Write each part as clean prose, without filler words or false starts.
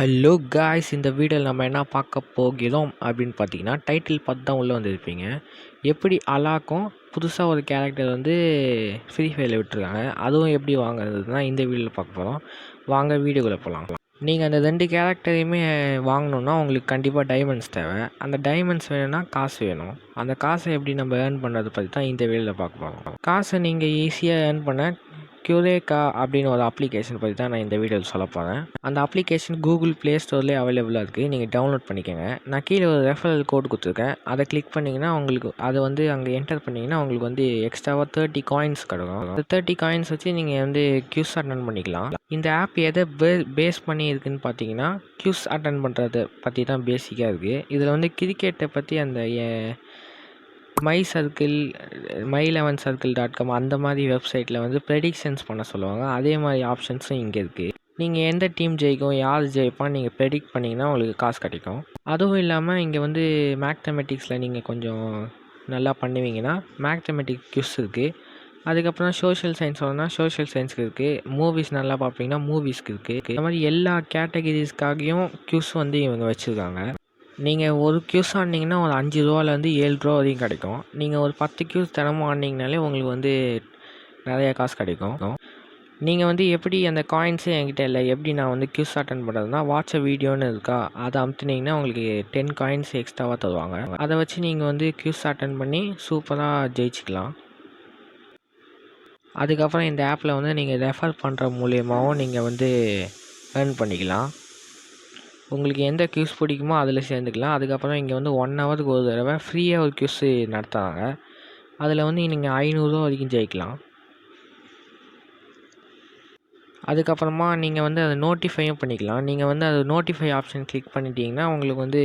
Hello guys, இந்த வீடியோவில் நம்ம என்ன பார்க்க போகிறோம் அப்படின்னு பார்த்தீங்கன்னா, டைட்டில் பார்த்து தான் உள்ளே வந்திருப்பீங்க. எப்படி அலாக்கும் புதுசாக ஒரு கேரக்டர் வந்து ஃப்ரீ ஃபயரில் விட்டுருக்காங்க, அதுவும் எப்படி வாங்குறது தான் இந்த வீடியோவில் பார்க்க போகிறோம். வாங்க வீடியோக்குள்ளே போகலாம். நீங்கள் அந்த 2 கேரக்டரையுமே வாங்கணுன்னா உங்களுக்கு கண்டிப்பாக டைமண்ட்ஸ் தேவை. அந்த டைமண்ட்ஸ் வேணும்னா காசு வேணும். அந்த காசை எப்படி நம்ம ஏர்ன் பண்ணுறது பற்றி தான் இந்த வீடியோவில் பார்க்க போகிறோம். காசை நீங்கள் ஈஸியாக ஏர்ன் பண்ண க்யூரேக்கா அப்படின்னு ஒரு அப்ளிகேஷன் பற்றி தான் நான் இந்த வீடியோவில் சொல்ல போகிறேன். அந்த அப்ளிகேஷன் கூகுள் ப்ளே ஸ்டோர்லேயே அவைலபிளாக இருக்குது. நீங்கள் டவுன்லோட் பண்ணிக்கோங்க. நான் கீழே ஒரு ரெஃபரல் கோட் கொடுத்துருக்கேன். அதை கிளிக் பண்ணிங்கன்னா உங்களுக்கு அதை வந்து அங்கே என்டர் பண்ணிங்கன்னா உங்களுக்கு வந்து எக்ஸ்ட்ராவாக 30 காயின்ஸ் கிடைக்கும். அந்த 30 காயின்ஸ் வச்சு நீங்கள் வந்து க்யூஸ் அட்டன் பண்ணிக்கலாம். இந்த ஆப் எதை பேஸ் பண்ணி இருக்குதுன்னு பார்த்தீங்கன்னா, க்யூஸ் அட்டன் பண்ணுறதை பற்றி தான் பேசிக்காக இருக்குது. இதில் வந்து கிரிக்கெட்டை பற்றி அந்த my11circle.com அந்த மாதிரி வெப்சைட்டில் வந்து ப்ரெடிக்ஷன்ஸ் பண்ண சொல்லுவாங்க. அதே மாதிரி ஆப்ஷன்ஸும் இங்கே இருக்குது. நீங்கள் எந்த டீம் ஜெயிக்கும், யார் ஜெயிப்பான்னு நீங்கள் ப்ரெடிக்ட் பண்ணிங்கன்னா உங்களுக்கு காசு கிடைக்கும். அதுவும் இல்லாமல் இங்கே வந்து மேத்தமெட்டிக்ஸில் நீங்கள் கொஞ்சம் நல்லா பண்ணுவீங்கன்னா மேத்தமெட்டிக்ஸ் க்யூஸ் இருக்குது. அதுக்கப்புறம் சோஷியல் சயின்ஸ் வரணும்னா சோஷியல் சயின்ஸுக்கு இருக்குது. மூவிஸ் நல்லா பார்ப்பீங்கன்னா மூவிஸ்க்கு இருக்குது. இந்த மாதிரி எல்லா கேட்டகிரிஸ்க்காகவும் க்யூஸ் வந்து இவங்க வச்சுருக்காங்க. நீங்கள் ஒரு க்யூஸ் ஆடினீங்கன்னா ஒரு 5 ரூபாலேருந்து 7 ரூபா வரைக்கும் கிடைக்கும். நீங்கள் ஒரு 10 க்யூஸ் தினமும் ஆடினீங்கனாலே உங்களுக்கு வந்து நிறையா காசு கிடைக்கும். நீங்கள் வந்து எப்படி அந்த காயின்ஸே என்கிட்ட இல்லை, எப்படி நான் வந்து க்யூஸ் அட்டன் பண்ணுறதுனா, வாட்ச் அ வீடியோன்னு இருக்கா, அதை அமுத்துனீங்கன்னா உங்களுக்கு 10 காயின்ஸ் எக்ஸ்ட்ராவாக தருவாங்க. அதை வச்சு நீங்கள் வந்து க்யூஸ் அட்டன் பண்ணி சூப்பராக ஜெயிச்சிக்கலாம். அதுக்கப்புறம் இந்த ஆப்பில் வந்து நீங்கள் ரெஃபர் பண்ணுற மூலியமாகவும் நீங்கள் வந்து ஏர்ன் பண்ணிக்கலாம். உங்களுக்கு எந்த க்யூஸ் பிடிக்குமோ அதில் சேர்ந்துக்கலாம். அதுக்கப்புறம் இங்கே வந்து 1 ஹவருக்கு ஒரு தடவை ஃப்ரீயாக ஒரு க்யூஸு நடத்துகிறாங்க. அதில் வந்து நீங்கள் 500 ரூபா வரைக்கும் ஜெயிக்கலாம். அதுக்கப்புறமா நீங்கள் வந்து அதை நோட்டிஃபையும் பண்ணிக்கலாம். நீங்கள் வந்து அது நோட்டிஃபை ஆப்ஷன் கிளிக் பண்ணிட்டீங்கன்னா உங்களுக்கு வந்து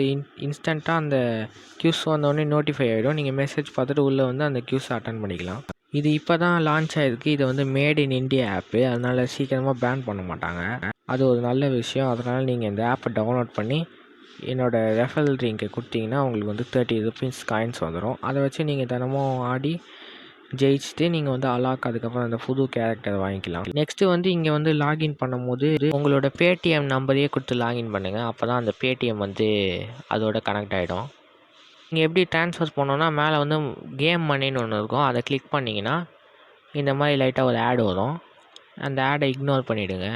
இன்ஸ்டண்ட்டாக அந்த க்யூஸ் வந்தோடனே நோட்டிஃபை ஆகிடும். நீங்கள் மெசேஜ் பார்த்துட்டு உள்ளே வந்து அந்த க்யூஸை அட்டன் பண்ணிக்கலாம். இது இப்போ தான் லான்ச் ஆகிருக்கு. இது வந்து மேட் இன் இண்டியா ஆப்பு, அதனால் சீக்கிரமாக பேன் பண்ண மாட்டாங்க. அது ஒரு நல்ல விஷயம். அதனால் நீங்கள் இந்த ஆப்பை டவுன்லோட் பண்ணி என்னோடய ரெஃபரல் லிங்கை கொடுத்தீங்கன்னா உங்களுக்கு வந்து 30 ருபீஸ் காயின்ஸ் வந்துடும். அதை வச்சு நீங்கள் தினமும் ஆடி ஜெயிச்சுட்டு நீங்கள் வந்து அலாக் அதுக்கப்புறம் அந்த புது கேரக்டரை வாங்கிக்கலாம். நெக்ஸ்ட்டு வந்து இங்கே வந்து லாகின் பண்ணும்போது உங்களோட பேடிஎம் நம்பரையே கொடுத்து லாகின் பண்ணுங்கள். அப்போ தான் அந்த பேடிஎம் வந்து அதோட கனெக்ட் ஆகிடும். நீங்கள் எப்படி ட்ரான்ஸ்ஃபர் பண்ணோன்னா மேலே வந்து கேம் மணின்னு ஒன்று இருக்கும். அதை கிளிக் பண்ணிங்கன்னா இந்த மாதிரி லைட்டாக ஒரு ஆட் வரும். அந்த ஆடை இக்னோர் பண்ணிவிடுங்க.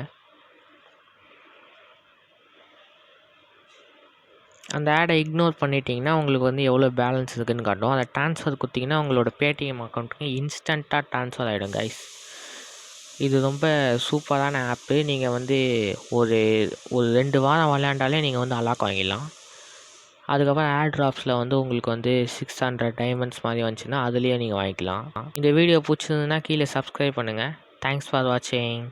அந்த ஆடை இக்னோர் பண்ணிட்டீங்கன்னா உங்களுக்கு வந்து எவ்வளோ பேலன்ஸ் இருக்குதுன்னு காட்டும். அதை ட்ரான்ஸ்ஃபர் கொடுத்தீங்கன்னா உங்களோட பேடிஎம் அக்கௌண்ட்டுக்கு இன்ஸ்டண்ட்டாக ட்ரான்ஸ்ஃபர் ஆகிடும் கைஸ். இது ரொம்ப சூப்பரான ஆப்பு. நீங்கள் வந்து ஒரு 2 வாரம் விளையாண்டாலே நீங்கள் வந்து அலாக் வாங்கிடலாம். அதுக்கப்புறம் ஏர் ட்ராப்ஸில் வந்து உங்களுக்கு வந்து 600 டைமண்ட்ஸ் மாதிரி வந்துச்சுன்னா அதுலேயே நீங்கள் வாங்கிக்கலாம். இந்த வீடியோ பிடிச்சிருந்துன்னா கீழே சப்ஸ்கிரைப் பண்ணுங்கள். தேங்க்ஸ் ஃபார் வாட்சிங்.